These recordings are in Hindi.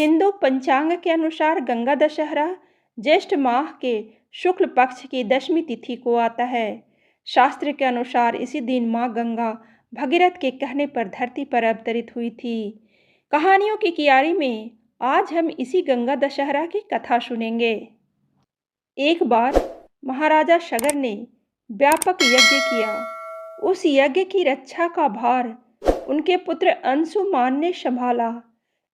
हिंदू पंचांग के अनुसार गंगा दशहरा ज्येष्ठ माह के शुक्ल पक्ष की दशमी तिथि को आता है। शास्त्र के अनुसार इसी दिन माँ गंगा भगीरथ के कहने पर धरती पर अवतरित हुई थी। कहानियों की कियारी में आज हम इसी गंगा दशहरा की कथा सुनेंगे। एक बार महाराजा शगर ने व्यापक यज्ञ किया। उस यज्ञ की रक्षा का भार उनके पुत्र अंशुमान ने संभाला।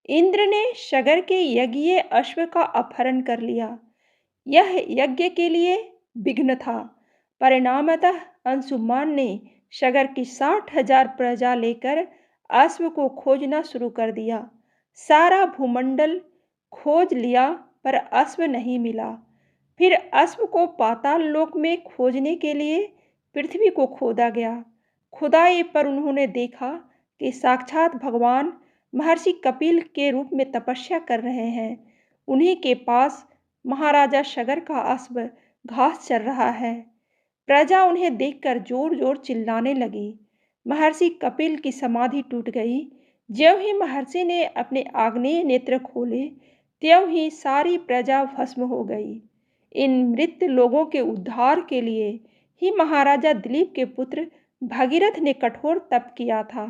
इंद्र ने शगर के यज्ञीय अश्व का अपहरण कर लिया। यह यज्ञ के लिए विघ्न था। परिणामतः अंशुमान ने शगर की 60,000 प्रजा लेकर अश्व को खोजना शुरू कर दिया। सारा भूमंडल खोज लिया पर अश्व नहीं मिला। फिर अश्व को पाताल लोक में खोजने के लिए पृथ्वी को खोदा गया। खुदाई पर उन्होंने देखा कि साक्षात भगवान महर्षि कपिल के रूप में तपस्या कर रहे हैं। उन्हीं के पास महाराजा शगर का अश्व घास चर रहा है। प्रजा उन्हें देखकर जोर जोर चिल्लाने लगी। महर्षि कपिल की समाधि टूट गई। ज्यों ही महर्षि ने अपने आग्नेय नेत्र खोले त्यों ही सारी प्रजा भस्म हो गई। इन मृत लोगों के उद्धार के लिए ही महाराजा दिलीप के पुत्र भगीरथ ने कठोर तप किया था।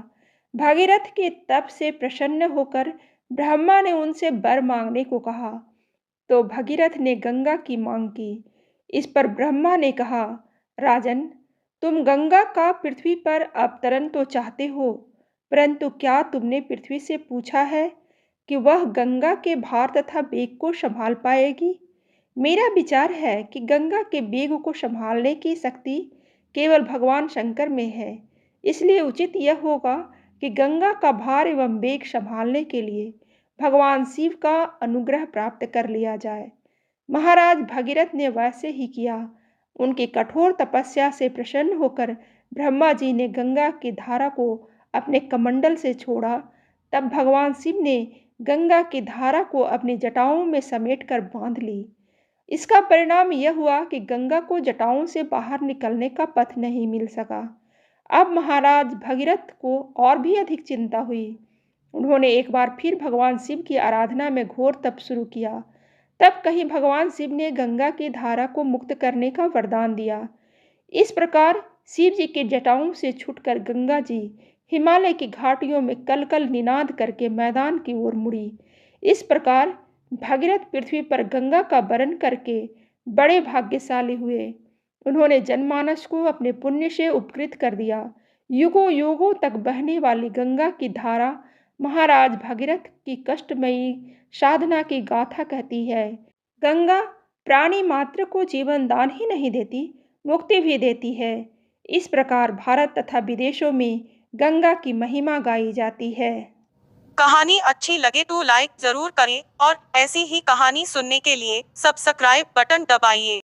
भगीरथ के तप से प्रसन्न होकर ब्रह्मा ने उनसे वर मांगने को कहा तो भगीरथ ने गंगा की मांग की। इस पर ब्रह्मा ने कहा, राजन, तुम गंगा का पृथ्वी पर अवतरण तो चाहते हो, परंतु क्या तुमने पृथ्वी से पूछा है कि वह गंगा के भार तथा वेग को संभाल पाएगी? मेरा विचार है कि गंगा के वेग को संभालने की शक्ति केवल भगवान शंकर में है। इसलिए उचित यह होगा कि गंगा का भार एवं वेग संभालने के लिए भगवान शिव का अनुग्रह प्राप्त कर लिया जाए। महाराज भगीरथ ने वैसे ही किया। उनकी कठोर तपस्या से प्रसन्न होकर ब्रह्मा जी ने गंगा की धारा को अपने कमंडल से छोड़ा। तब भगवान शिव ने गंगा की धारा को अपनी जटाओं में समेटकर बांध ली। इसका परिणाम यह हुआ कि गंगा को जटाओं से बाहर निकलने का पथ नहीं मिल सका। अब महाराज भगीरथ को और भी अधिक चिंता हुई। उन्होंने एक बार फिर भगवान शिव की आराधना में घोर तप शुरू किया। तब कहीं भगवान शिव ने गंगा की धारा को मुक्त करने का वरदान दिया। इस प्रकार शिव जी के जटाओं से छूटकर गंगा जी हिमालय की घाटियों में कल कल निनाद करके मैदान की ओर मुड़ी। इस प्रकार भगीरथ पृथ्वी पर गंगा का वरण करके बड़े भाग्यशाली हुए। उन्होंने जनमानस को अपने पुण्य से उपकृत कर दिया। युगों युगों तक बहने वाली गंगा की धारा महाराज भगीरथ की कष्टमयी साधना की गाथा कहती है। गंगा प्राणी मात्र को जीवन दान ही नहीं देती, मुक्ति भी देती है। इस प्रकार भारत तथा विदेशों में गंगा की महिमा गाई जाती है। कहानी अच्छी लगे तो लाइक जरूर करें और ऐसी ही कहानी सुनने के लिए सब्सक्राइब बटन दबाइए।